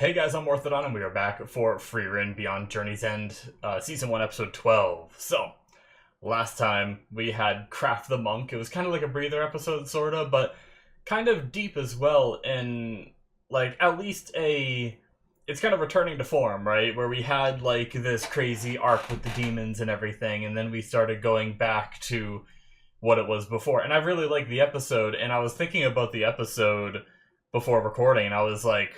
Hey guys, I'm Morthadon, and we are back for Frieren Beyond Journey's End, Season 1, Episode 12. So, last time we had Craft the Monk. It was kind of like a breather episode, sorta, but kind of deep as well, and, like, at least it's kind of returning to form, right? Where we had, like, this crazy arc with the demons and everything, and then we started going back to what it was before. And I really liked the episode, and I was thinking about the episode before recording, and I was like,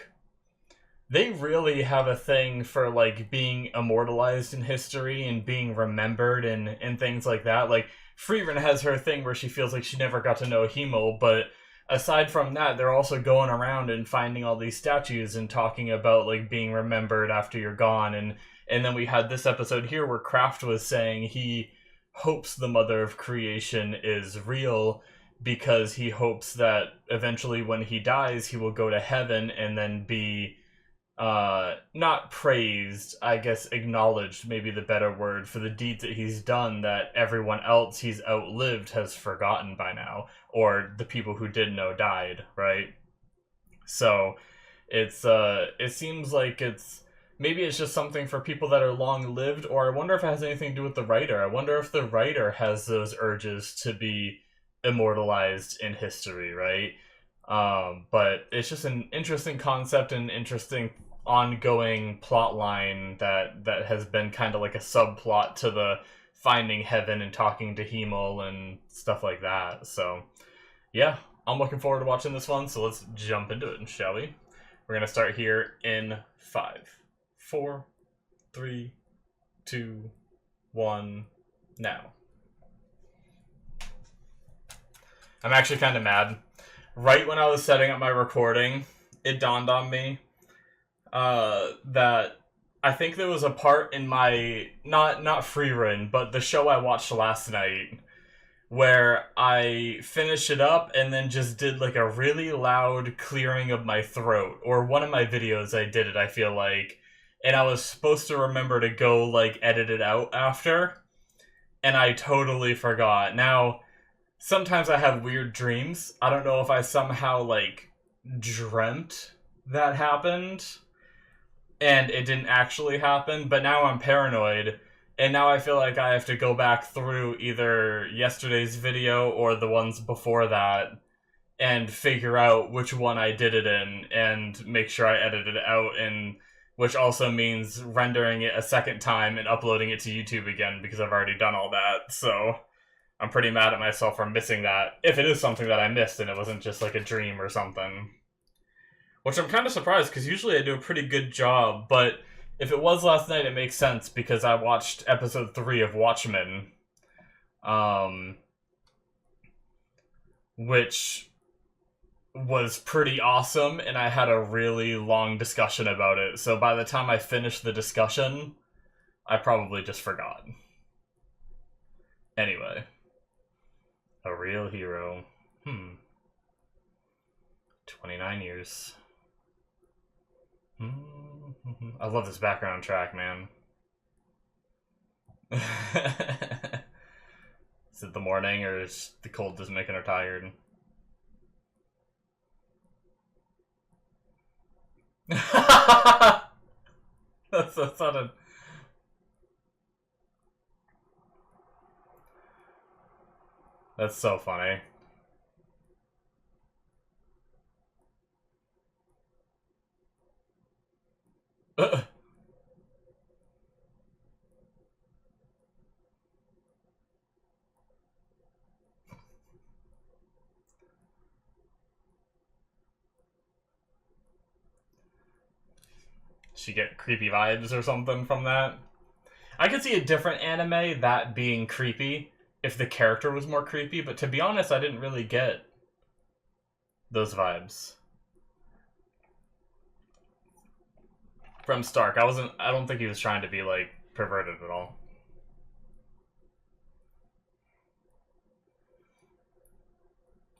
they really have a thing for like being immortalized in history and being remembered and things like that. Like Frieren has her thing where she feels like she never got to know Hemo, but aside from that, they're also going around and finding all these statues and talking about like being remembered after you're gone. And then we had this episode here where Kraft was saying he hopes the Mother of Creation is real because he hopes that eventually when he dies he will go to heaven and then be not praised, I guess acknowledged, maybe the better word, for the deeds that he's done that everyone else he's outlived has forgotten by now, or the people who did know died, right? So it seems like maybe it's just something for people that are long lived, or I wonder if it has anything to do with the writer. I wonder if the writer has those urges to be immortalized in history, right? But it's just an interesting concept and interesting ongoing plot line that has been kind of like a subplot to the finding heaven and talking to Hemel and stuff like that. So yeah, I'm looking forward to watching this one, so let's jump into it, shall we? We're gonna start here in 5, 4, 3, 2, 1, now. I'm actually kind of mad. Right when I was setting up my recording, it dawned on me that I think there was a part in my not Frieren, but the show I watched last night where I finished it up and then just did like a really loud clearing of my throat. Or one of my videos I did it, I feel like, and I was supposed to remember to go like edit it out after, and I totally forgot. Now, sometimes I have weird dreams. I don't know if I somehow, like, dreamt that happened, and it didn't actually happen, but now I'm paranoid, and now I feel like I have to go back through either yesterday's video or the ones before that, and figure out which one I did it in, and make sure I edited it out, and which also means rendering it a second time and uploading it to YouTube again, because I've already done all that, so I'm pretty mad at myself for missing that, if it is something that I missed and it wasn't just like a dream or something. Which I'm kind of surprised, because usually I do a pretty good job, but if it was last night, it makes sense, because I watched episode 3 of Watchmen, which was pretty awesome, and I had a really long discussion about it, so by the time I finished the discussion, I probably just forgot. Anyway. A real hero. 29 years. I love this background track, man. Is it the morning, or is the cold just making her tired? That's not a... That's so funny. She get creepy vibes or something from that? I could see a different anime that being creepy if the character was more creepy, but to be honest, I didn't really get those vibes from Stark. I don't think he was trying to be like perverted at all.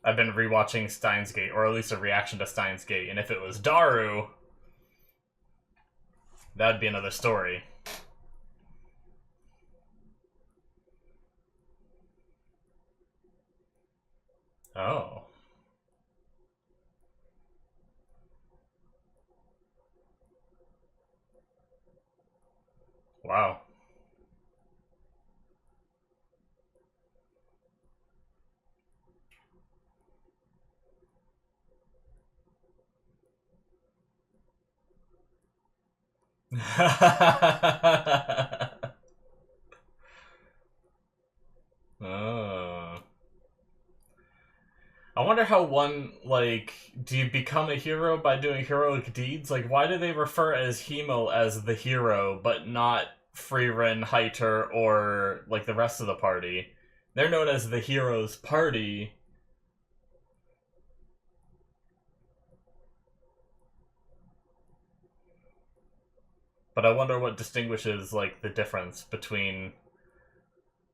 I've been rewatching Steins Gate, or at least a reaction to Steins Gate, and if it was Daru, that'd be another story. Oh. Wow. Oh. I wonder how one, like, do you become a hero by doing heroic deeds? Like, why do they refer as Hemo as the hero, but not Frieren, Heiter, or, like, the rest of the party? They're known as the hero's party. But I wonder what distinguishes, like, the difference between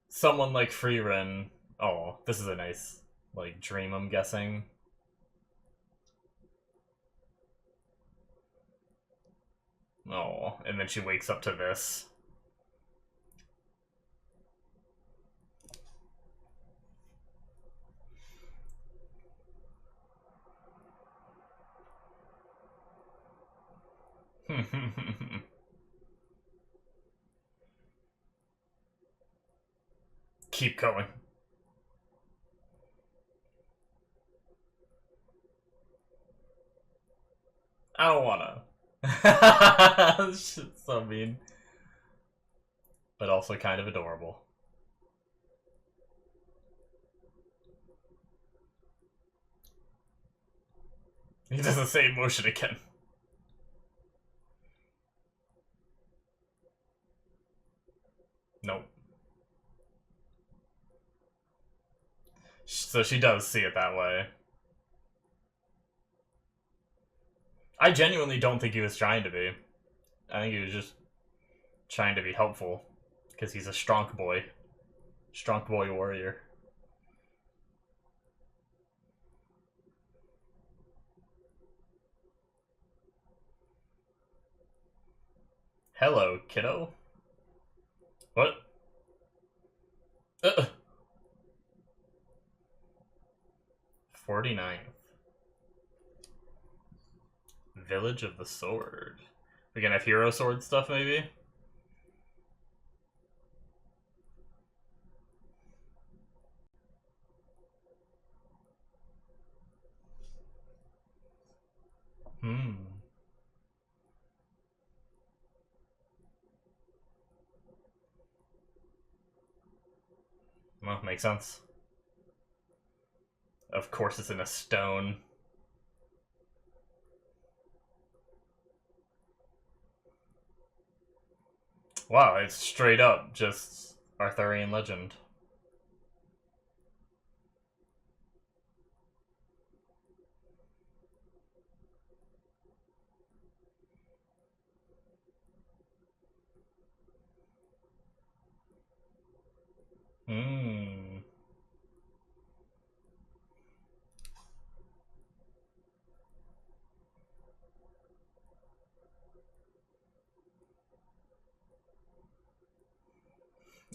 someone like Frieren. Oh, this is a nice, like, dream, I'm guessing. Oh, and then she wakes up to this. Keep going. I don't wanna. This shit's so mean. But also kind of adorable. He does the same motion again. Nope. So she does see it that way. I genuinely don't think he was trying to be. I think he was just trying to be helpful. Because he's a strong boy. Strong boy warrior. Hello, kiddo. What? 49th. Village of the Sword. We gonna have hero sword stuff, maybe? Hmm. Well, makes sense. Of course it's in a stone. Wow, it's straight up just Arthurian legend. Hmm.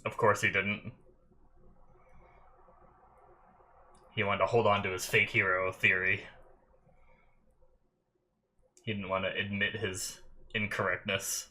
Of course he didn't. He wanted to hold on to his fake hero theory. He didn't want to admit his incorrectness.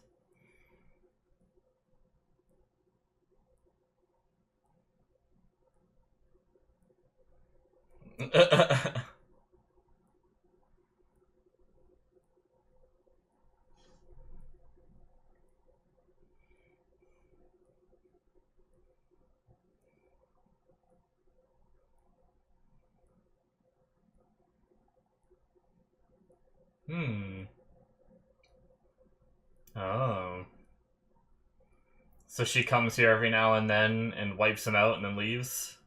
Hmm. Oh. So she comes here every now and then and wipes him out and then leaves?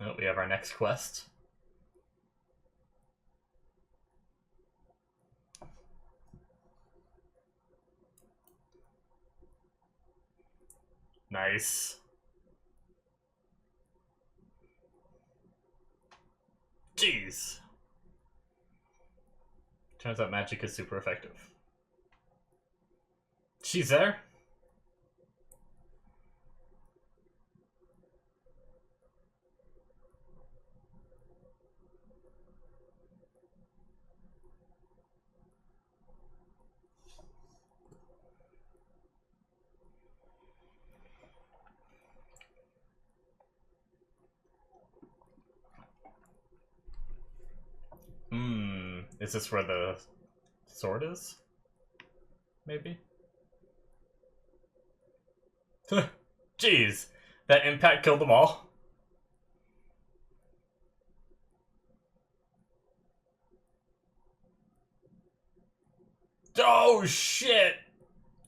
Oh, we have our next quest. Nice. Jeez. Turns out magic is super effective. She's there? Is this where the sword is? Maybe? Jeez, that impact killed them all? Oh, shit!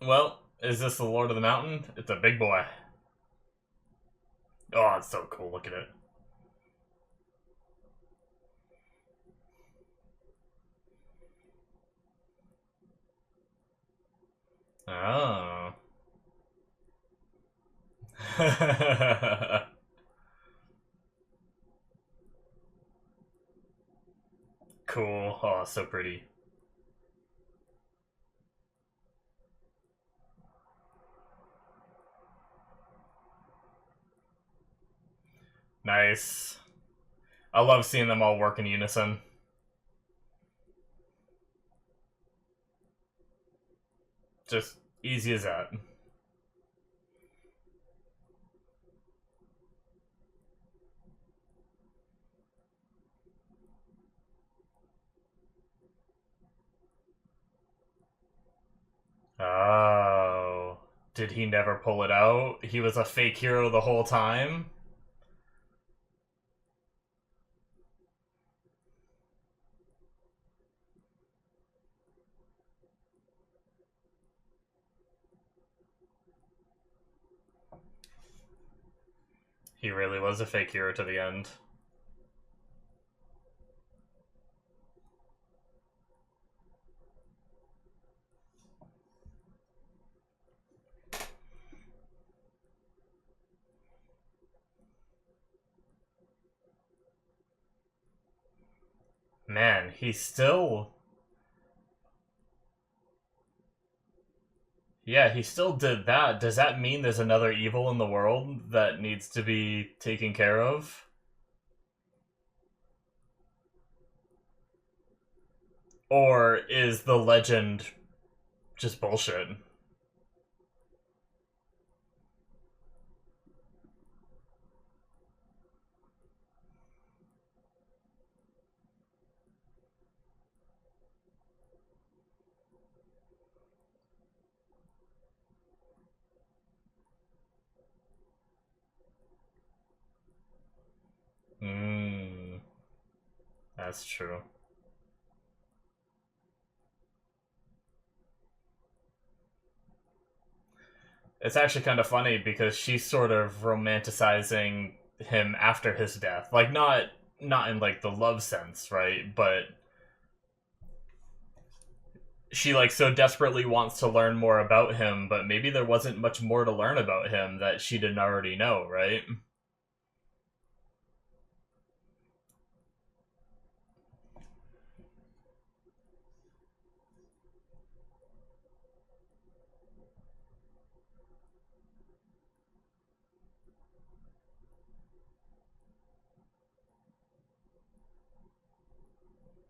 Well, is this the Lord of the Mountain? It's a big boy. Oh, it's so cool. Look at it. Oh. Cool. Oh, so pretty. Nice. I love seeing them all work in unison. Just easy as that. Oh. Did he never pull it out? He was a fake hero the whole time? He really was a fake hero to the end. Man, he still... Yeah, he still did that. Does that mean there's another evil in the world that needs to be taken care of? Or is the legend just bullshit? Hmm, that's true. It's actually kind of funny because she's sort of romanticizing him after his death. Like not in like the love sense, right? But she like so desperately wants to learn more about him, but maybe there wasn't much more to learn about him that she didn't already know, right?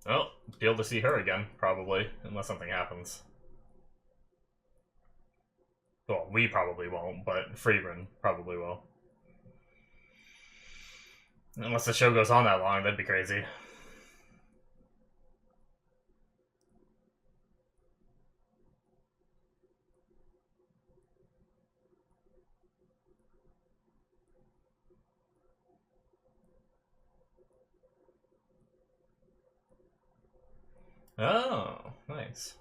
Well, be able to see her again, probably, unless something happens. Well, we probably won't, but Frieren probably will. Unless the show goes on that long, that'd be crazy. Oh, nice.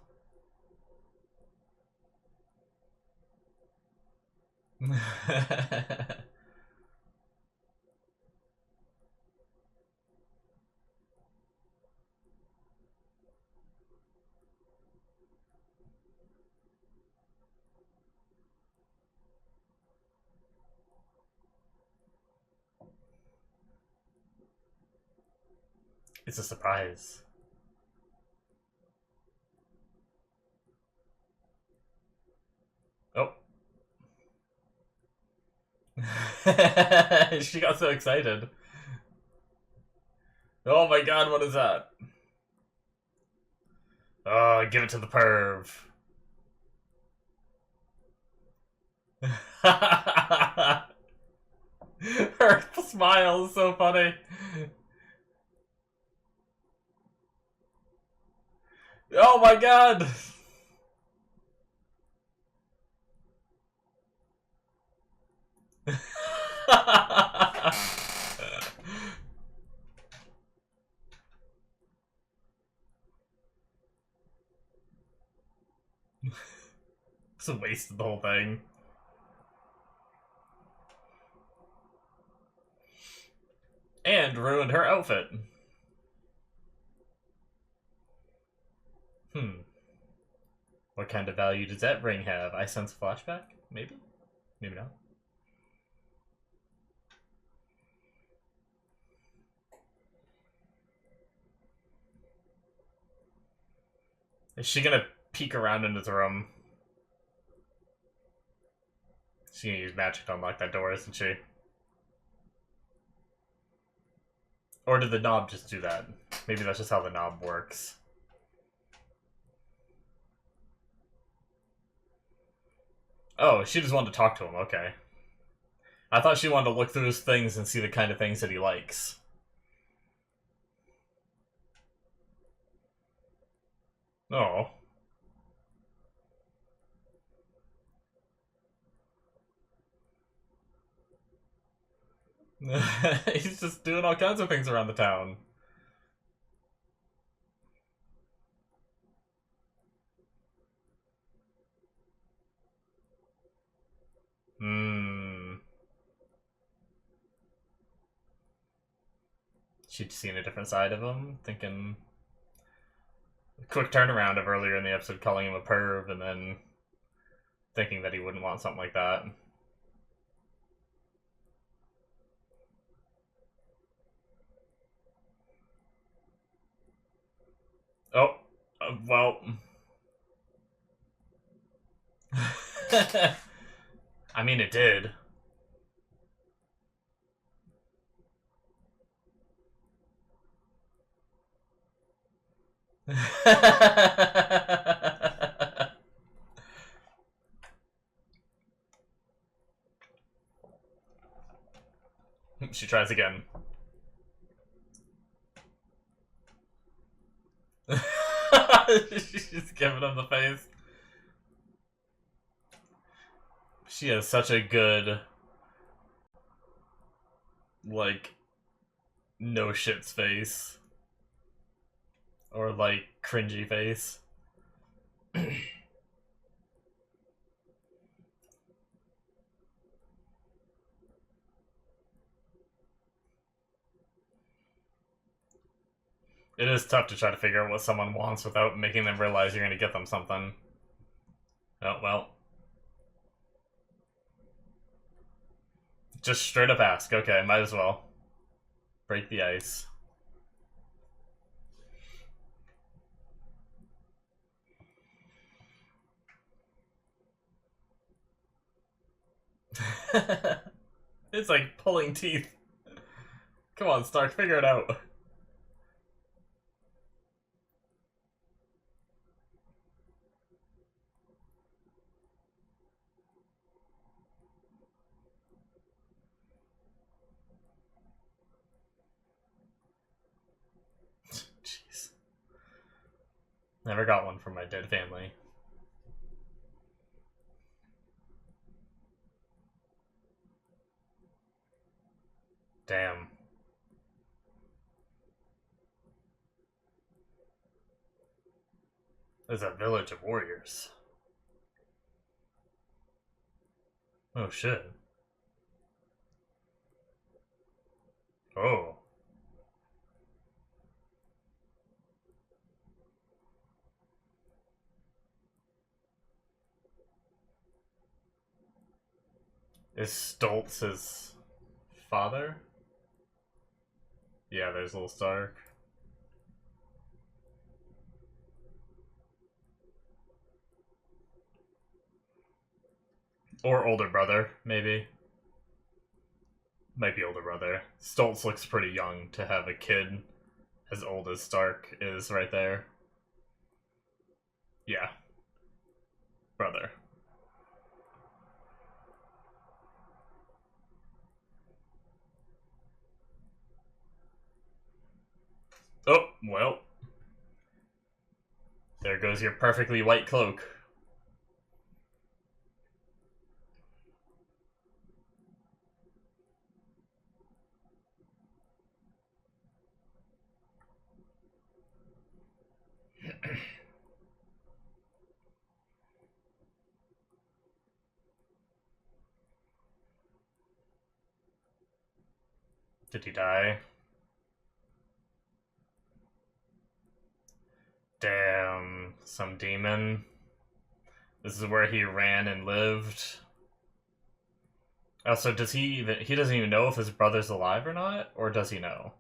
It's a surprise. Oh. She got so excited. Oh my god, what is that? Oh, give it to the perv. Her smile is so funny. Oh my god! Just wasted the whole thing. And ruined her outfit. What kind of value does that ring have? I sense flashback? Maybe? Maybe not. Is she gonna peek around into the room? She's gonna use magic to unlock that door, isn't she? Or did the knob just do that? Maybe that's just how the knob works. Oh, she just wanted to talk to him, okay. I thought she wanted to look through his things and see the kind of things that he likes. Oh. He's just doing all kinds of things around the town. She'd seen a different side of him, thinking... Quick turnaround of earlier in the episode calling him a perv, and then thinking that he wouldn't want something like that. Oh, well... I mean, it did. She tries again. She's giving him the face. She has such a good, like, no shits face. Or, like, cringy face. It is tough to try to figure out what someone wants without making them realize you're going to get them something. Oh, well. Just straight up ask. Okay, might as well. Break the ice. It's like pulling teeth. Come on, Stark, figure it out. Jeez. Never got one from my dead family. Damn. There's a village of warriors. Oh shit. Oh. Is Stoltz his father? Yeah, there's little Stark. Or older brother, maybe. Might be older brother. Stoltz looks pretty young to have a kid as old as Stark is right there. Yeah. Brother. Oh, well. There goes your perfectly white cloak. Did he die? Damn, some demon. This is where he ran and lived. Also, does he doesn't even know if his brother's alive or not? Or does he know?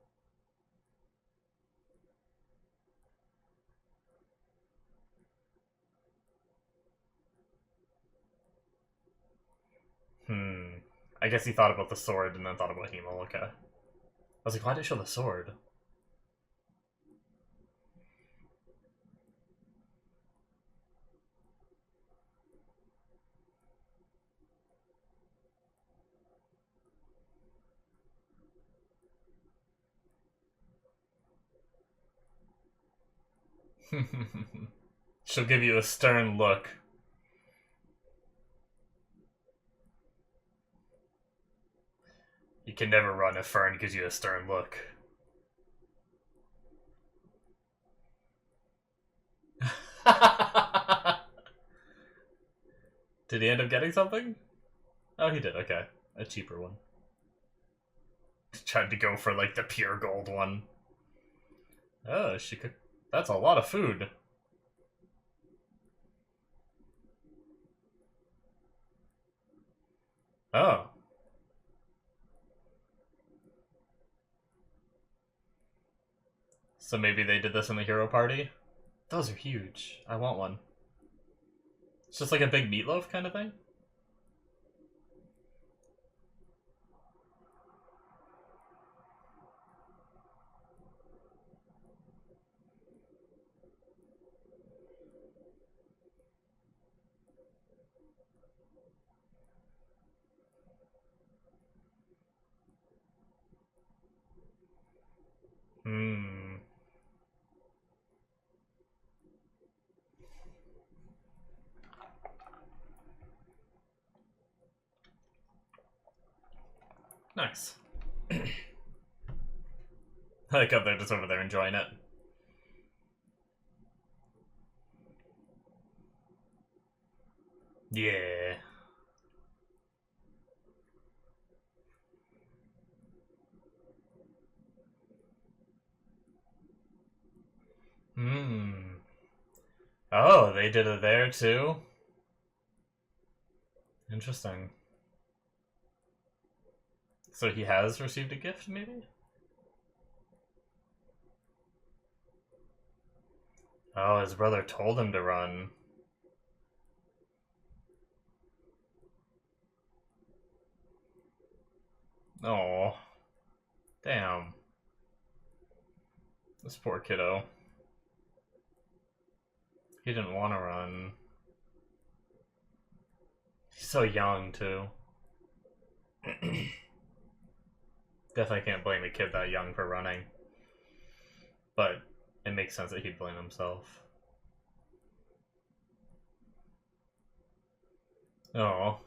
I guess he thought about the sword and then thought about Hemo, okay. I was like, why did it show the sword? She'll give you a stern look. You can never run if Fern gives you a stern look. Did he end up getting something? Oh, he did, okay. A cheaper one. Tried to go for, like, the pure gold one. Oh, she could... That's a lot of food. Oh. So maybe they did this in the hero party? Those are huge. I want one. It's just like a big meatloaf kind of thing? Nice. I like how they're just over there enjoying it. Yeah. Oh, they did it there too? Interesting. So he has received a gift, maybe? Oh, his brother told him to run. Oh. Damn. This poor kiddo. He didn't want to run. He's so young, too. Definitely can't blame a kid that young for running. But it makes sense that he'd blame himself. Oh.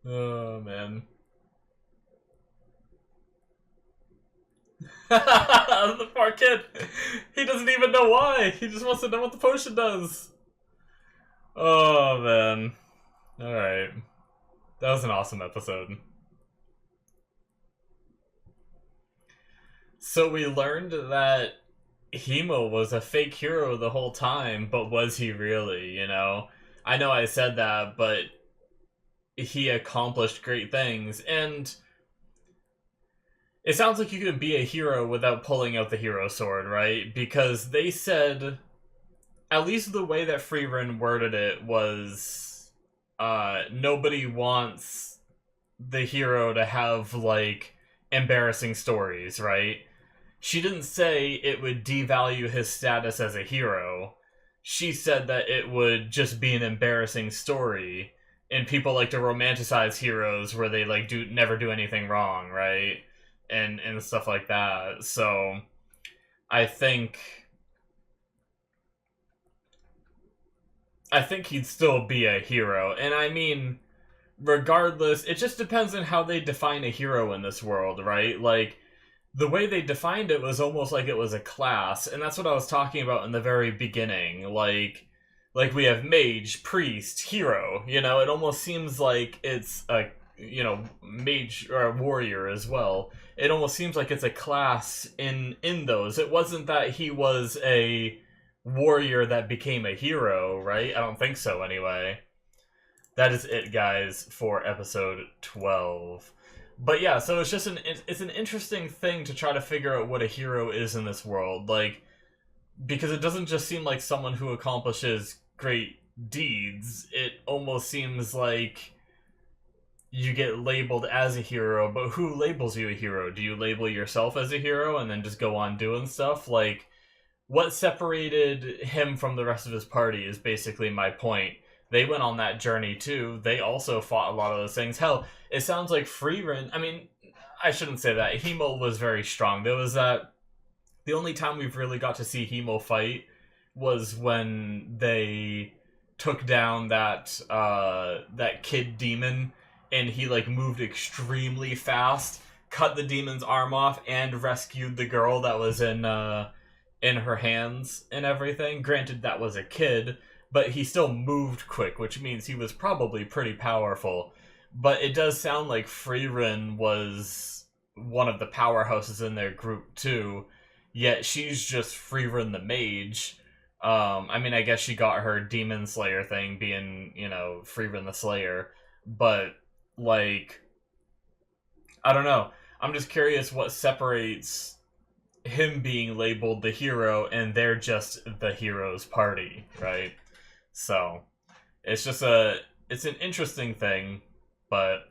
Oh, man. The poor kid. He doesn't even know why. He just wants to know what the potion does. Oh, man. Alright. That was an awesome episode. So we learned that Hemo was a fake hero the whole time, but was he really, you know? I know I said that, but he accomplished great things, and it sounds like you could be a hero without pulling out the hero sword, right? Because they said, at least the way that Frieren worded it was, nobody wants the hero to have, like, embarrassing stories, right? She didn't say it would devalue his status as a hero. She said that it would just be an embarrassing story. And people like to romanticize heroes where they like do never do anything wrong, right? And stuff like that. So I think I think he'd still be a hero. And I mean, regardless, it just depends on how they define a hero in this world, right? Like, the way they defined it was almost like it was a class, and that's what I was talking about in the very beginning. Like we have mage, priest, hero. You know, it almost seems like it's a mage or a warrior as well. It almost seems like it's a class in those. It wasn't that he was a warrior that became a hero, right? I don't think so, anyway. That is it, guys, for episode 12. But yeah, so it's an interesting thing to try to figure out what a hero is in this world, like, because it doesn't just seem like someone who accomplishes great deeds. It almost seems like you get labeled as a hero, but who labels you a hero? Do you label yourself as a hero and then just go on doing stuff? Like, what separated him from the rest of his party is basically my point. They went on that journey too. They also fought a lot of those things. Hell, it sounds like Frieren. I mean, I shouldn't say that. Hemo was very strong. There was that. The only time we've really got to see Hemo fight was when they took down that kid demon, and he like moved extremely fast, cut the demon's arm off, and rescued the girl that was in her hands and everything. Granted, that was a kid, but he still moved quick, which means he was probably pretty powerful. But it does sound like Frieren was one of the powerhouses in their group too, yet she's just Frieren the mage. I mean, I guess she got her demon slayer thing being, Frieren the Slayer, but, like, I don't know. I'm just curious what separates him being labeled the hero and they're just the hero's party, right? So it's an interesting thing, but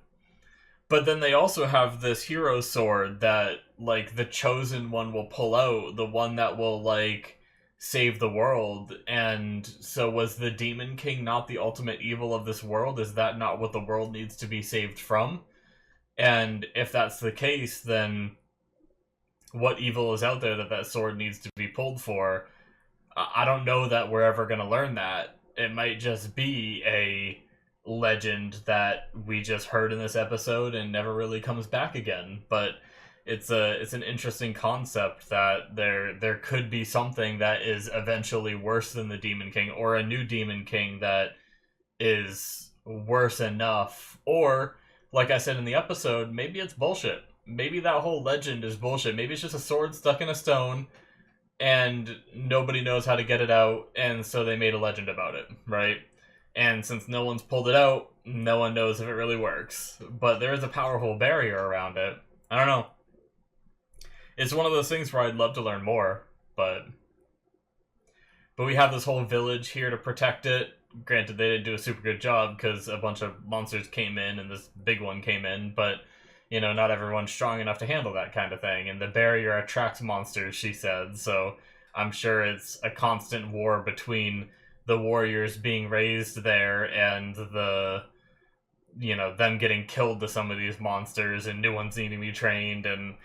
then they also have this hero sword that like the chosen one will pull out, the one that will like save the world. And so was the Demon King not the ultimate evil of this world? Is that not what the world needs to be saved from? And if that's the case, then what evil is out there that sword needs to be pulled for? I don't know that we're ever going to learn that. It might just be a legend that we just heard in this episode and never really comes back again. But it's an interesting concept that there could be something that is eventually worse than the Demon King, or a new Demon King that is worse enough. Or, like I said in the episode, maybe it's bullshit. Maybe that whole legend is bullshit. Maybe it's just a sword stuck in a stone and nobody knows how to get it out, and so they made a legend about it, right? And since no one's pulled it out, no one knows if it really works. But there is a powerful barrier around it. I don't know. It's one of those things where I'd love to learn more, but we have this whole village here to protect it. Granted, they didn't do a super good job because a bunch of monsters came in and this big one came in, but not everyone's strong enough to handle that kind of thing. And the barrier attracts monsters, she said, so I'm sure it's a constant war between the warriors being raised there and them getting killed to some of these monsters and new ones needing to be trained, and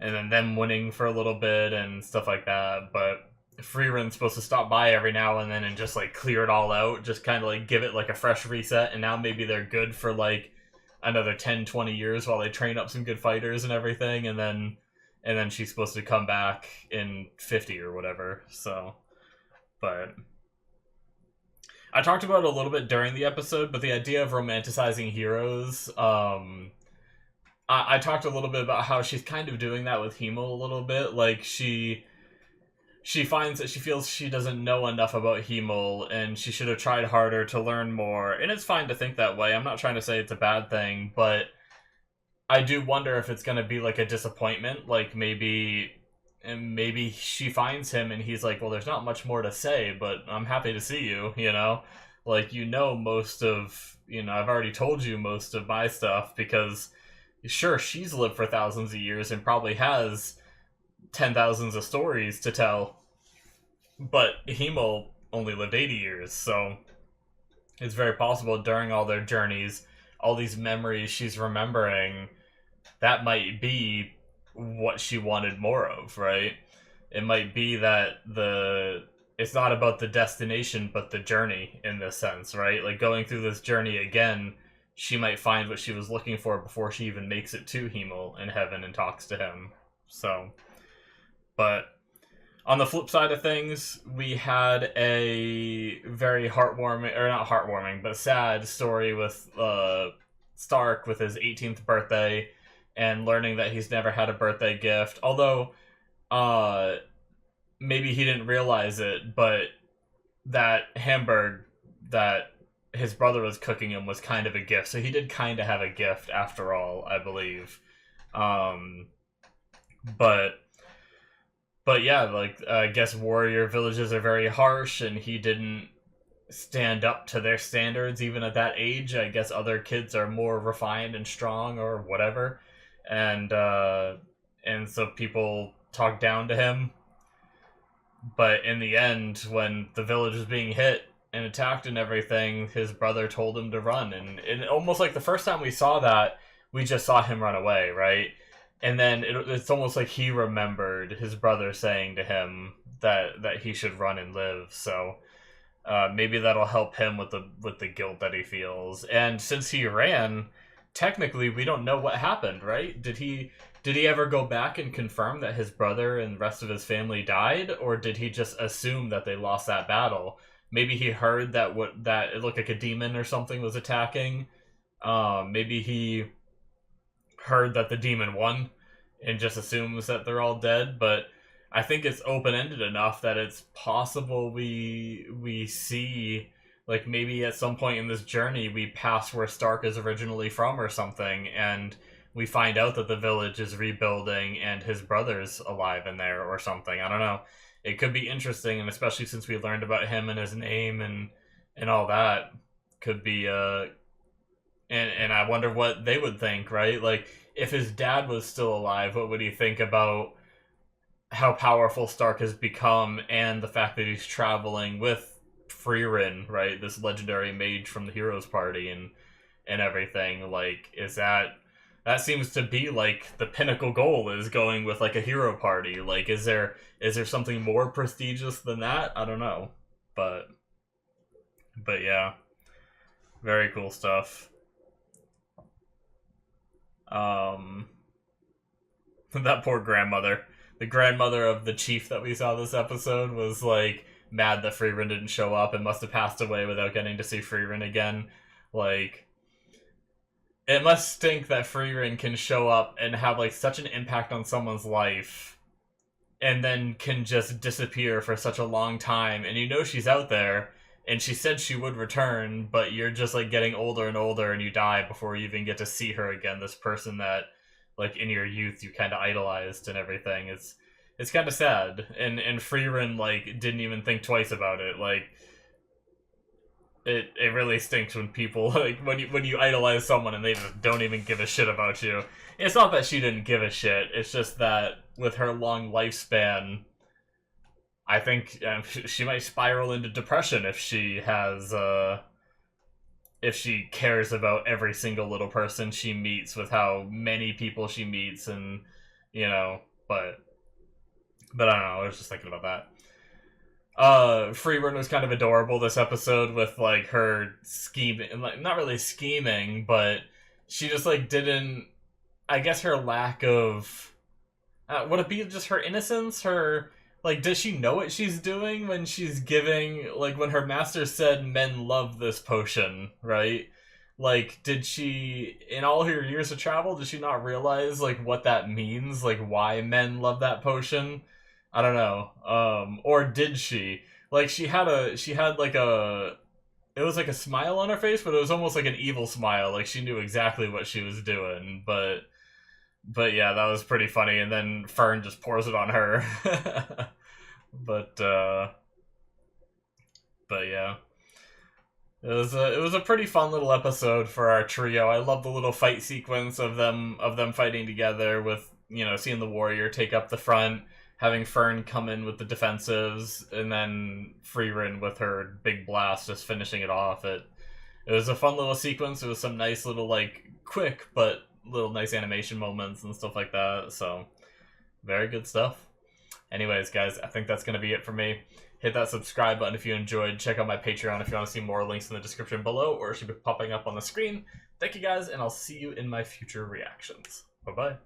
then them winning for a little bit and stuff like that. But Frieren's supposed to stop by every now and then and just like clear it all out, just kind of like give it like a fresh reset, and now maybe they're good for like another 10-20 years while they train up some good fighters and everything, and then she's supposed to come back in 50 or whatever. So, but I talked about it a little bit during the episode, but the idea of romanticizing heroes, I talked a little bit about how she's kind of doing that with Hemo a little bit. Like, she finds that she feels she doesn't know enough about Hemel, and she should have tried harder to learn more. And it's fine to think that way. I'm not trying to say it's a bad thing, but I do wonder if it's going to be like a disappointment. Like, maybe she finds him and he's like, well, there's not much more to say, but I'm happy to see you, Like, most of, I've already told you most of my stuff because, sure, she's lived for thousands of years and probably has 10,000s of stories to tell, but Hemo only lived 80 years, so it's very possible during all their journeys, all these memories she's remembering, that might be what she wanted more of, right? It might be that it's not about the destination but the journey in this sense, right? Like going through this journey again, she might find what she was looking for before she even makes it to Hemel in heaven and talks to him. So, but on the flip side of things, we had a very heartwarming, or not heartwarming, but sad story with Stark with his 18th birthday and learning that he's never had a birthday gift. Although, maybe he didn't realize it, but that hamburger that his brother was cooking him was kind of a gift. So he did kind of have a gift after all, I believe. But yeah, like, I guess warrior villages are very harsh, and he didn't stand up to their standards even at that age. I guess other kids are more refined and strong or whatever. And so people talk down to him. But in the end, when the village was being hit and attacked and everything, his brother told him to run. And almost like the first time we saw that, we just saw him run away, right? And then it's almost like he remembered his brother saying to him that he should run and live. So maybe that'll help him with the guilt that he feels. And since he ran, technically we don't know what happened, right? Did he ever go back and confirm that his brother and the rest of his family died, or did he just assume that they lost that battle? Maybe he heard that it looked like a demon or something was attacking. Maybe he heard that the demon won and just assumes that they're all dead. But I think it's open-ended enough that it's possible we see, like, maybe at some point in this journey we pass where Stark is originally from or something, and we find out that the village is rebuilding and his brother's alive in there or something. I don't know. It could be interesting, and especially since we learned about him and his name and all that, could be and I wonder what they would think, right? Like, if his dad was still alive, what would he think about how powerful Stark has become and the fact that he's traveling with Frieren, right? This legendary mage from the Heroes Party and everything. Like, that seems to be like the pinnacle goal, is going with like a hero party. Like, is there something more prestigious than that? I don't know. But yeah. Very cool stuff. That poor grandmother. The grandmother of the chief that we saw this episode was like mad that Frieren didn't show up and must have passed away without getting to see Frieren again. Like, it must stink that Frieren can show up and have like such an impact on someone's life and then can just disappear for such a long time, and she's out there and she said she would return, but you're just like getting older and older and you die before you even get to see her again. This person that, like, in your youth you kind of idolized and everything. It's kind of sad. And Frieren, like, didn't even think twice about it. Like, it really stinks when people, like, when you idolize someone and they just don't even give a shit about you. It's not that she didn't give a shit. It's just that with her long lifespan, I think she might spiral into depression if she has, if she cares about every single little person she meets with how many people she meets, and, but I don't know, I was just thinking about that. Frieren was kind of adorable this episode with, like, her scheming, like, not really scheming, but she just, like, didn't, I guess her lack of, would it be just her innocence? Like, does she know what she's doing when she's giving, like, when her master said men love this potion, right? Like, did she, in all her years of travel, did she not realize, like, what that means? Like, why men love that potion? I don't know. Or did she? Like, she had like it was like a smile on her face, but it was almost like an evil smile. Like, she knew exactly what she was doing, but yeah, that was pretty funny. And then Fern just pours it on her. but yeah. It was a pretty fun little episode for our trio. I love the little fight sequence of them fighting together with, you know, seeing the warrior take up the front, having Fern come in with the defensives, and then Frieren with her big blast just finishing it off. It was a fun little sequence. It was some nice little like quick but little nice animation moments and stuff like that. So very good stuff. Anyways, guys, I think that's gonna be it for me. Hit that subscribe button if you enjoyed. Check out my Patreon if you want to see more. Links in the description below, or it should be popping up on the screen. Thank you guys, and I'll see you in my future reactions. Bye-bye.